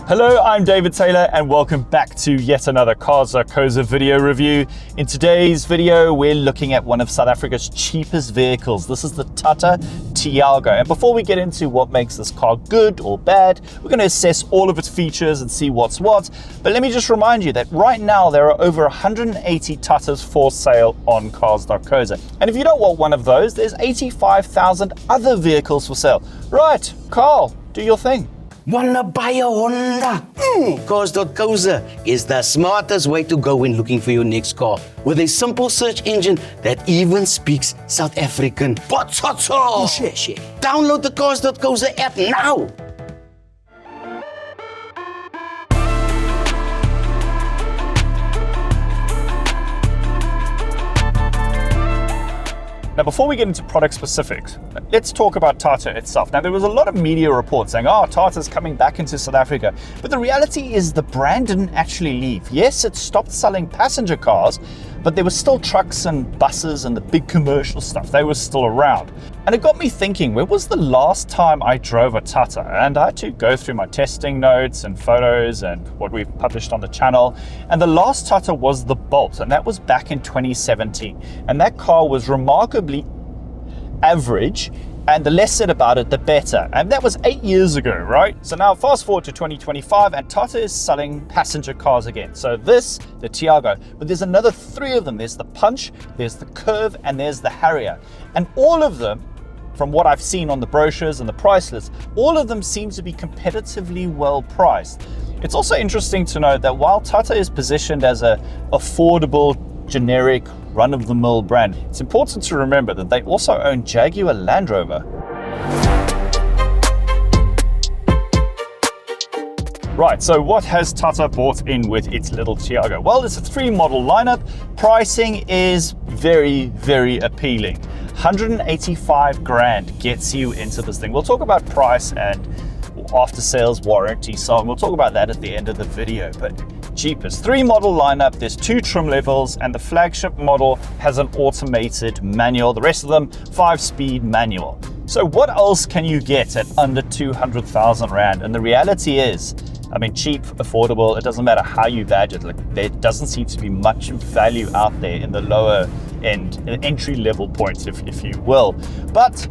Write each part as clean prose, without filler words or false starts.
Hello, I'm David Taylor and welcome back to yet another Cars.co.za video review. In today's video, we're looking at one of South Africa's cheapest vehicles. This is the Tata Tiago. And before we get into what makes this car good or bad, we're going to assess all of its features and see what's what. But let me just remind you that right now there are over 180 Tatas for sale on Cars.co.za. And if you don't want one of those, there's 85,000 other vehicles for sale. Right, Carl, do your thing. Wanna buy a Honda? Cars.co.za is the smartest way to go when looking for your next car. With a simple search engine that even speaks South African. Potato! Download the Cars.co.za app now! Now, before we get into product specifics, let's talk about Tata itself. Now, there was a lot of media reports saying, Tata's coming back into South Africa. But the reality is the brand didn't actually leave. Yes, it stopped selling passenger cars, but there were still trucks and buses and the big commercial stuff. They were still around. And it got me thinking, when was the last time I drove a Tata? And I had to go through my testing notes and photos and what we've published on the channel. And the last Tata was the Bolt, and that was back in 2017. And that car was remarkably average, and the less said about it, the better. And that was 8 years ago, right? So now fast forward to 2025 and Tata is selling passenger cars again. So this, the Tiago, but there's another 3 of them. There's the Punch, there's the Curve, and there's the Harrier. And all of them, from what I've seen on the brochures and the price list, all of them seem to be competitively well priced. It's also interesting to note that while Tata is positioned as a affordable, generic, run-of-the-mill brand, it's important to remember that they also own Jaguar Land Rover. Right, so what has Tata brought in with its little Tiago? Well, it's a 3-model lineup. Pricing is very, very appealing. 185 grand gets you into this thing. We'll talk about price and after sales warranty, so we'll talk about that at the end of the video. But cheapest 3-model lineup, there's 2 trim levels, and the flagship model has an automated manual. The rest of them 5-speed manual. So what else can you get at under 200,000 rand? And the reality is, I mean, cheap, affordable, it doesn't matter how you badge it. Like, there doesn't seem to be much value out there in the lower end, entry level points, if you will. But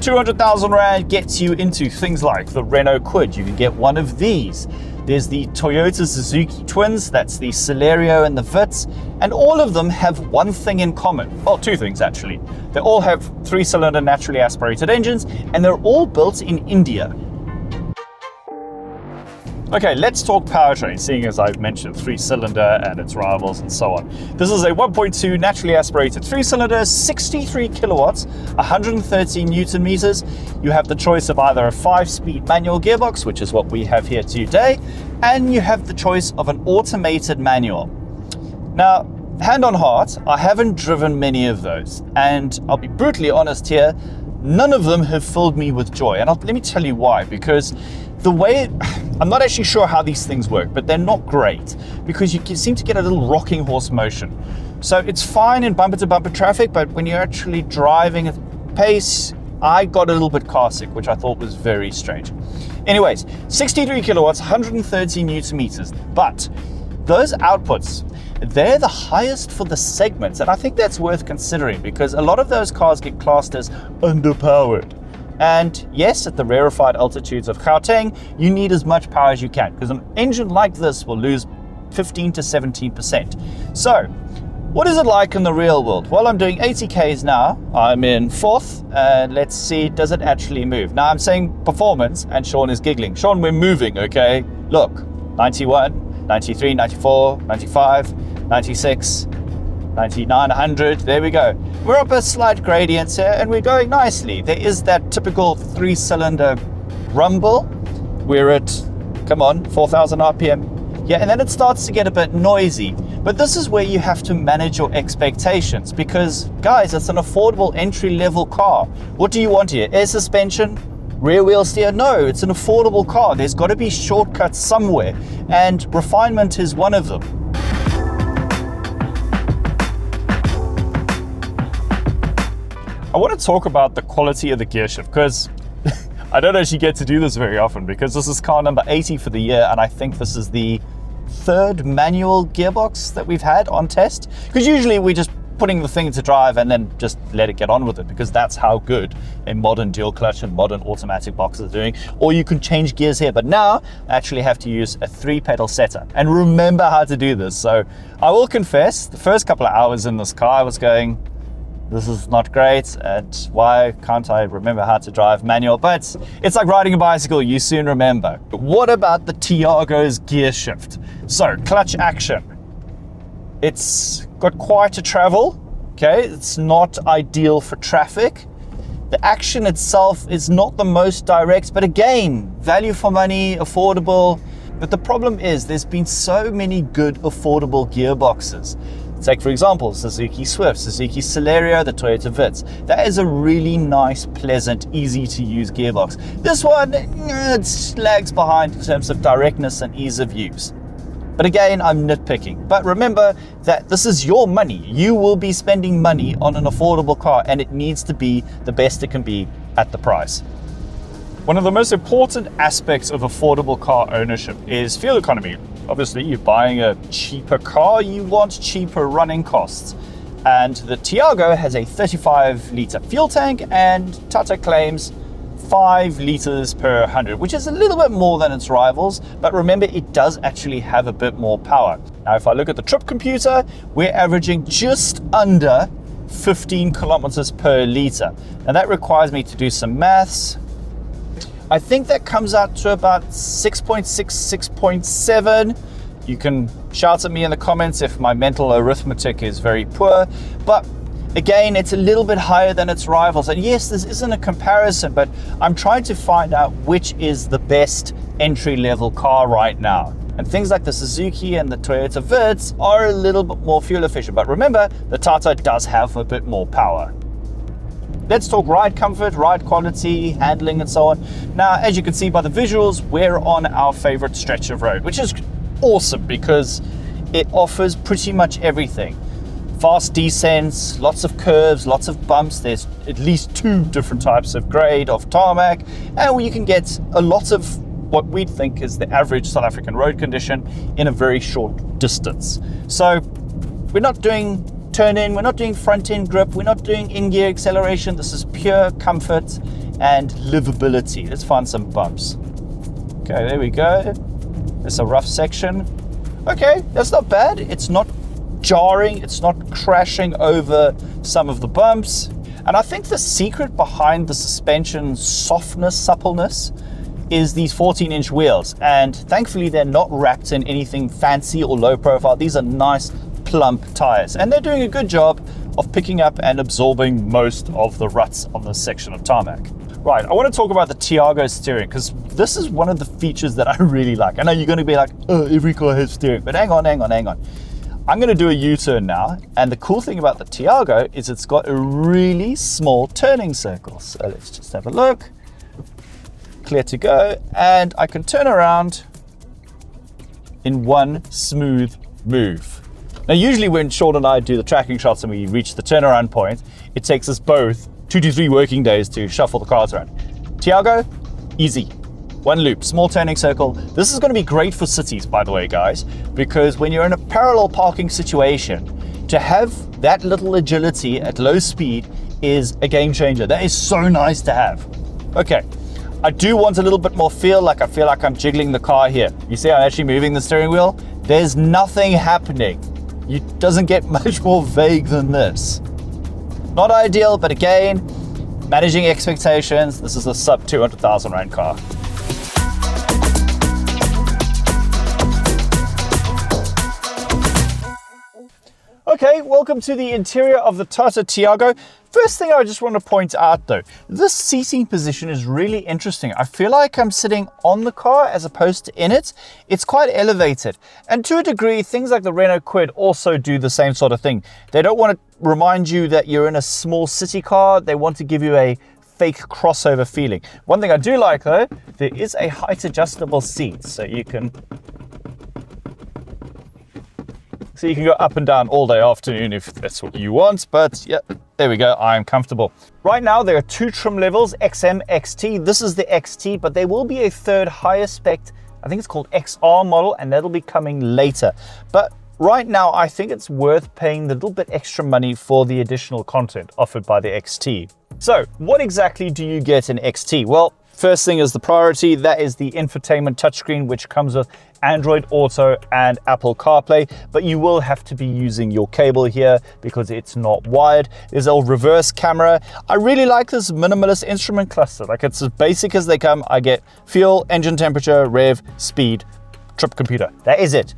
200,000 rand gets you into things like the Renault Kwid. You can get one of these. There's the Toyota Suzuki twins, that's the Celerio and the Vitz, and all of them have one thing in common. Well, 2 things actually. They all have 3-cylinder naturally aspirated engines, and they're all built in India. Okay, let's talk powertrain, seeing as I've mentioned 3-cylinder and its rivals and so on. This is a 1.2 naturally aspirated 3-cylinder, 63 kilowatts, 113 Newton meters. You have the choice of either a 5-speed manual gearbox, which is what we have here today, and you have the choice of an automated manual. Now, hand on heart, I haven't driven many of those, and I'll be brutally honest here, none of them have filled me with joy. And let me tell you why, because the way I'm not actually sure how these things work, but they're not great because you seem to get a little rocking horse motion. So it's fine in bumper to bumper traffic, but when you're actually driving at pace, I got a little bit car sick, which I thought was very strange. Anyways, 63 kilowatts, 130 Newton meters, but those outputs, they're the highest for the segments. And I think that's worth considering because a lot of those cars get classed as underpowered. And yes, at the rarefied altitudes of Gauteng, you need as much power as you can because an engine like this will lose 15 to 17%. So what is it like in the real world? Well, I'm doing 80 Ks now. I'm in 4th, and let's see, does it actually move? Now I'm saying performance, and Sean is giggling. Sean, we're moving, okay? Look, 91, 93, 94, 95, 96, 99, 100, there we go. We're up a slight gradient here and we're going nicely. There is that typical 3-cylinder rumble. We're at, come on, 4,000 RPM. Yeah, and then it starts to get a bit noisy. But this is where you have to manage your expectations because, guys, it's an affordable entry-level car. What do you want here? Air suspension? Rear wheel steer? No, it's an affordable car. There's got to be shortcuts somewhere, and refinement is one of them. I want to talk about the quality of the gear shift because I don't actually get to do this very often because this is car number 80 for the year, and I think this is the third manual gearbox that we've had on test. Because usually we just putting the thing into drive and then just let it get on with it, because that's how good a modern dual clutch and modern automatic box is doing. Or you can change gears here, but now I actually have to use a 3-pedal setup and remember how to do this. So I will confess, the first couple of hours in this car I was going, this is not great, and why can't I remember how to drive manual? But it's like riding a bicycle, you soon remember. But what about the Tiago's gear shift? So clutch action. It's got quite a travel, okay? It's not ideal for traffic. The action itself is not the most direct, but again, value for money, affordable. But the problem is there's been so many good affordable gearboxes. Take, for example, Suzuki Swift, Suzuki Celerio, the Toyota Vitz. That is a really nice, pleasant, easy to use gearbox. This one, it lags behind in terms of directness and ease of use. But again, I'm nitpicking. But remember that this is your money. You will be spending money on an affordable car, and it needs to be the best it can be at the price. One of the most important aspects of affordable car ownership is fuel economy. Obviously, you're buying a cheaper car, you want cheaper running costs. And the Tiago has a 35-litre fuel tank, and Tata claims 5 litres per 100, which is a little bit more than its rivals, but remember, it does actually have a bit more power. Now, if I look at the trip computer, we're averaging just under 15 kilometers per litre. And that requires me to do some maths. I think that comes out to about 6.6, 6.7. You can shout at me in the comments if my mental arithmetic is very poor, but again, it's a little bit higher than its rivals. And yes, this isn't a comparison, but I'm trying to find out which is the best entry-level car right now. And things like the Suzuki and the Toyota Vitz are a little bit more fuel efficient. But remember, the Tata does have a bit more power. Let's talk ride comfort, ride quality, handling, and so on. Now, as you can see by the visuals, we're on our favorite stretch of road, which is awesome because it offers pretty much everything. Fast descents, lots of curves, lots of bumps. There's at least 2 different types of grade of tarmac, and you can get a lot of what we think is the average South African road condition in a very short distance. So we're not doing turn-in, we're not doing front-end grip, we're not doing in-gear acceleration. This is pure comfort and livability. Let's find some bumps. Okay, there we go. There's a rough section. Okay, that's not bad. It's not jarring, it's not crashing over some of the bumps. And I think the secret behind the suspension softness, suppleness, is these 14-inch wheels. And thankfully, they're not wrapped in anything fancy or low profile. These are nice, plump tires, and they're doing a good job of picking up and absorbing most of the ruts on this section of tarmac. Right, I want to talk about the Tiago steering, because this is one of the features that I really like. I know you're going to be like, oh, every car has steering, but hang on. I'm going to do a U-turn now, and the cool thing about the Tiago is it's got a really small turning circle. So let's just have a look. Clear to go, and I can turn around in one smooth move. Now, usually when Sean and I do the tracking shots and we reach the turnaround point, it takes us both 2 to 3 working days to shuffle the cars around. Tiago, easy. 1 loop, small turning circle. This is going to be great for cities, by the way, guys, because when you're in a parallel parking situation, to have that little agility at low speed is a game changer. That is so nice to have. Okay, I do want a little bit more feel, like I feel like I'm jiggling the car here. You see I'm actually moving the steering wheel? There's nothing happening. It doesn't get much more vague than this. Not ideal, but again, managing expectations. This is a sub 200,000 rand car. Okay, welcome to the interior of the Tata Tiago. First thing I just want to point out though, this seating position is really interesting. I feel like I'm sitting on the car as opposed to in it. It's quite elevated. And to a degree, things like the Renault Kwid also do the same sort of thing. They don't want to remind you that you're in a small city car. They want to give you a fake crossover feeling. One thing I do like though, there is a height adjustable seat. So you can go up and down all day afternoon if that's what you want. But yeah, there we go, I am comfortable. Right now there are 2 trim levels, XM, XT. This is the XT, but there will be a third higher spec, I think it's called XR model, and that'll be coming later. But right now, I think it's worth paying the little bit extra money for the additional content offered by the XT. So what exactly do you get in XT? Well, first thing is the priority, that is the infotainment touchscreen, which comes with Android Auto and Apple CarPlay, but you will have to be using your cable here because it's not wired. There's a reverse camera. I really like this minimalist instrument cluster. Like, it's as basic as they come. I get fuel, engine temperature, rev, speed, trip computer. That is it.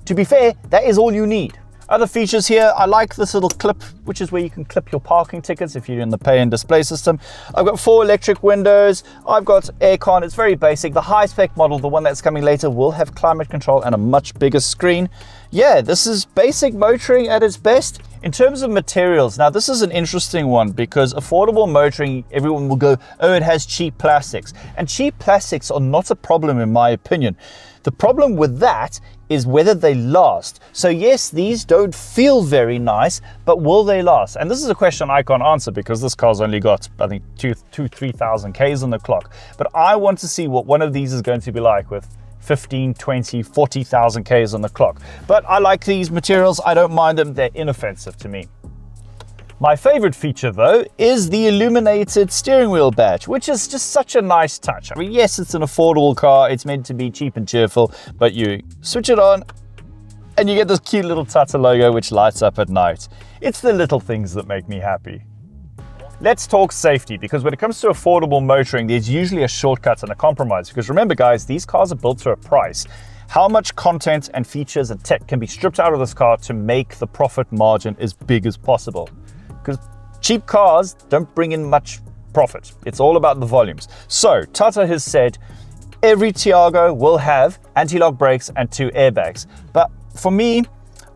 To be fair, that is all you need. Other features here, I like this little clip, which is where you can clip your parking tickets if you're in the pay and display system. I've got 4 electric windows. I've got aircon. It's very basic. The high spec model, the one that's coming later, will have climate control and a much bigger screen. Yeah, this is basic motoring at its best. In terms of materials, now this is an interesting one because affordable motoring, everyone will go, oh, it has cheap plastics. And cheap plastics are not a problem in my opinion. The problem with that is whether they last. So yes, these don't feel very nice, but will they last? And this is a question I can't answer because this car's only got, I think, 3,000 Ks on the clock. But I want to see what one of these is going to be like with 15, 20, 40,000 Ks on the clock. But I like these materials. I don't mind them. They're inoffensive to me. My favorite feature though is the illuminated steering wheel badge, which is just such a nice touch. I mean, yes, it's an affordable car. It's meant to be cheap and cheerful, but you switch it on and you get this cute little Tata logo which lights up at night. It's the little things that make me happy. Let's talk safety, because when it comes to affordable motoring, there's usually a shortcut and a compromise. Because remember guys, these cars are built to a price. How much content and features and tech can be stripped out of this car to make the profit margin as big as possible? Because cheap cars don't bring in much profit. It's all about the volumes. So Tata has said every Tiago will have anti-lock brakes and 2 airbags. But for me,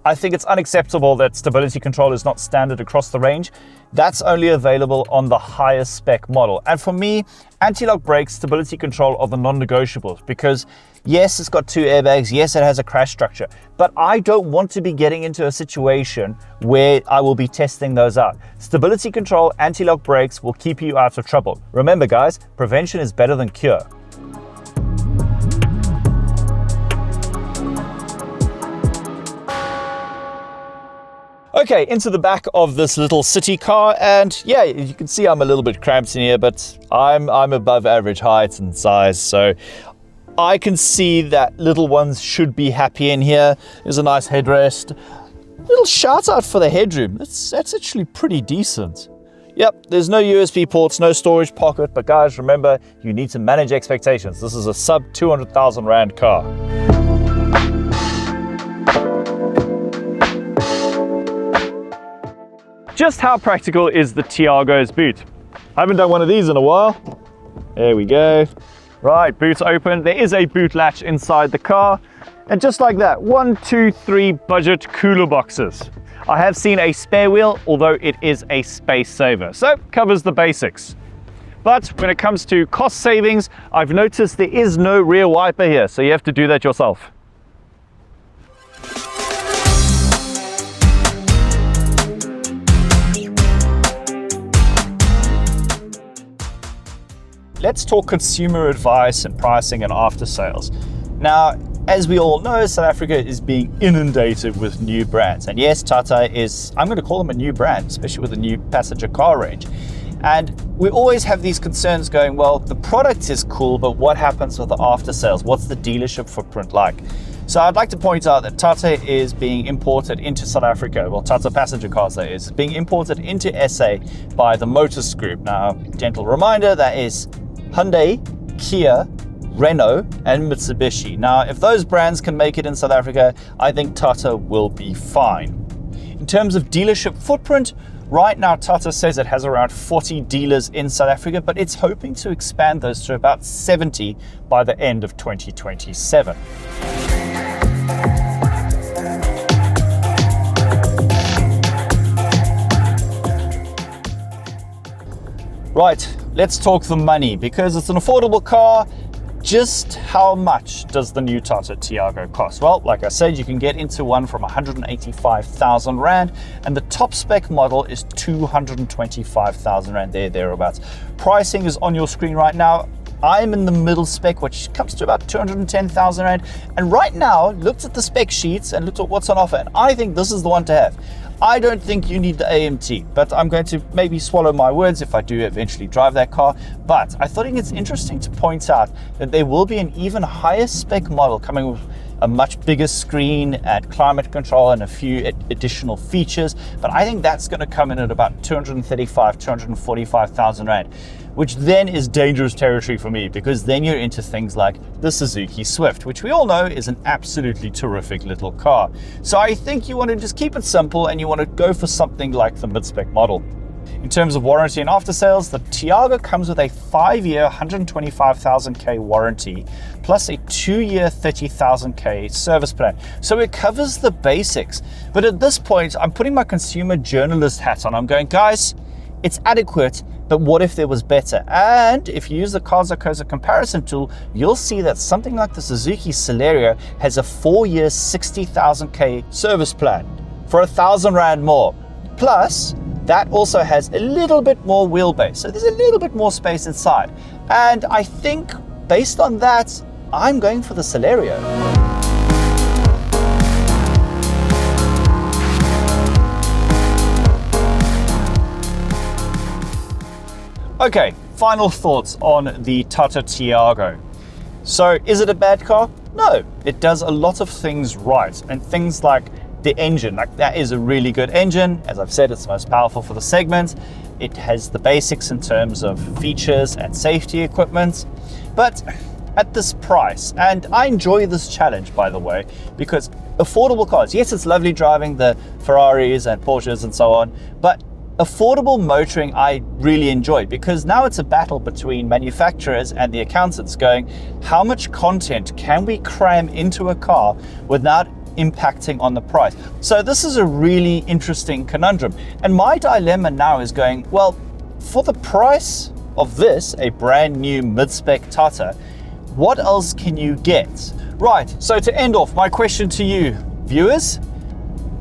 I think it's unacceptable that stability control is not standard across the range. That's only available on the highest spec model. And for me, anti-lock brakes, stability control are the non-negotiables, because yes, it's got 2 airbags, yes, it has a crash structure, but I don't want to be getting into a situation where I will be testing those out. Stability control, anti-lock brakes will keep you out of trouble. Remember guys, prevention is better than cure. Okay, into the back of this little city car, and yeah, you can see I'm a little bit cramped in here, but I'm above average height and size, so I can see that little ones should be happy in here. There's a nice headrest. Little shout out for the headroom. That's actually pretty decent. Yep, there's no USB ports, no storage pocket, but guys, remember, you need to manage expectations. This is a sub 200,000 Rand car. Just how practical is the Tiago's boot? I haven't done one of these in a while. There we go. Right, boot's open. There is a boot latch inside the car. And just like that, 1, 2, 3 budget cooler boxes. I have seen a spare wheel, although it is a space saver. So, covers the basics. But when it comes to cost savings, I've noticed there is no rear wiper here, so you have to do that yourself. Let's talk consumer advice and pricing and after sales. Now, as we all know, South Africa is being inundated with new brands. And yes, Tata is, I'm going to call them a new brand, especially with the new passenger car range. And we always have these concerns going, well, the product is cool, but what happens with the after sales? What's the dealership footprint like? So I'd like to point out that Tata is being imported into South Africa. Well, Tata passenger cars, that is, being imported into SA by the Motors Group. Now, gentle reminder, that is Hyundai, Kia, Renault and Mitsubishi. Now, if those brands can make it in South Africa, I think Tata will be fine. In terms of dealership footprint, right now Tata says it has around 40 dealers in South Africa, but it's hoping to expand those to about 70 by the end of 2027. Right, let's talk the money, because it's an affordable car. just how much does the new Tata Tiago cost? Well, like I said, you can get into one from 185,000 Rand, and the top spec model is 225,000 Rand, thereabouts. Pricing is on your screen right now. I'm in the middle spec, which comes to about 210,000 Rand. And right now, looked at the spec sheets and looked at what's on offer, and I think this is the one to have. I don't think you need the AMT, but I'm going to maybe swallow my words if I do eventually drive that car. But I thought it's interesting to point out that there will be an even higher spec model coming with a much bigger screen and climate control and a few additional features. But I think that's going to come in at about 245,000 Rand, which then is dangerous territory for me, because then you're into things like the Suzuki Swift, which we all know is an absolutely terrific little car. So I think you want to just keep it simple and you want to go for something like the mid-spec model. In terms of warranty and after sales, the Tiago comes with a 5-year 125,000K warranty plus a 2-year 30,000K service plan. So it covers the basics. But at this point, I'm putting my consumer journalist hat on. I'm going, guys, it's adequate, but what if there was better? And if you use the Cars.co.za comparison tool, you'll see that something like the Suzuki Celerio has a 4-year 60,000K service plan for 1,000 Rand more. Plus, that also has a little bit more wheelbase, so there's a little bit more space inside. And I think based on that, I'm going for the Celerio. Okay, final thoughts on the Tata Tiago. So is it a bad car? No, it does a lot of things right, and things like the engine, like that is a really good engine. As I've said, it's the most powerful for the segment. It has the basics in terms of features and safety equipment. But at this price, and I enjoy this challenge, by the way, because affordable cars, yes, it's lovely driving the Ferraris and Porsches and so on, but affordable motoring I really enjoy, because now it's a battle between manufacturers and the accountants going, how much content can we cram into a car without impacting on the price? So this is a really interesting conundrum. And my dilemma now is going, well, for the price of this, a brand new mid-spec Tata, what else can you get? Right, so to end off, my question to you, viewers,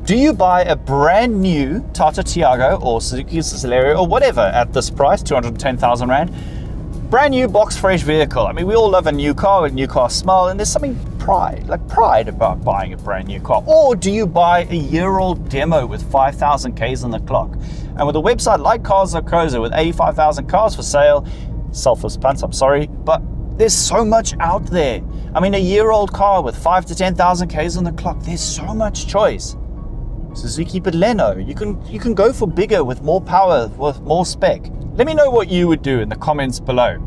do you buy a brand new Tata Tiago or Suzuki Celerio or whatever at this price, 210,000 Rand? Brand new box fresh vehicle. I mean, we all love a new car with new car smell, and there's something pride about buying a brand new car. Or do you buy a year-old demo with 5,000 Ks on the clock? And with a website like Cars.co.za with 85,000 cars for sale, selfless punt, I'm sorry, but there's so much out there. I mean, a year-old car with 5,000 to 10,000 Ks on the clock, there's so much choice. Suzuki Baleno, you can go for bigger with more power, with more spec. Let me know what you would do in the comments below.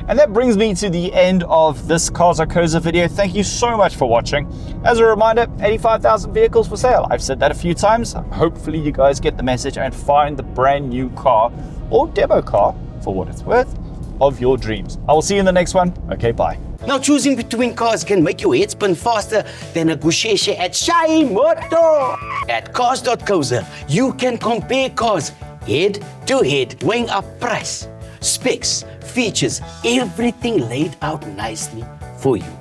And that brings me to the end of this Cars.co.za video. Thank you so much for watching. As a reminder, 85,000 vehicles for sale. I've said that a few times. Hopefully you guys get the message and find the brand new car or demo car, for what it's worth, of your dreams. I will see you in the next one. Okay, bye. Now, choosing between cars can make your head spin faster than a gusheshe at Shai Moto. At Cars.co.za, you can compare cars head to head, weighing up price, specs, features, everything laid out nicely for you.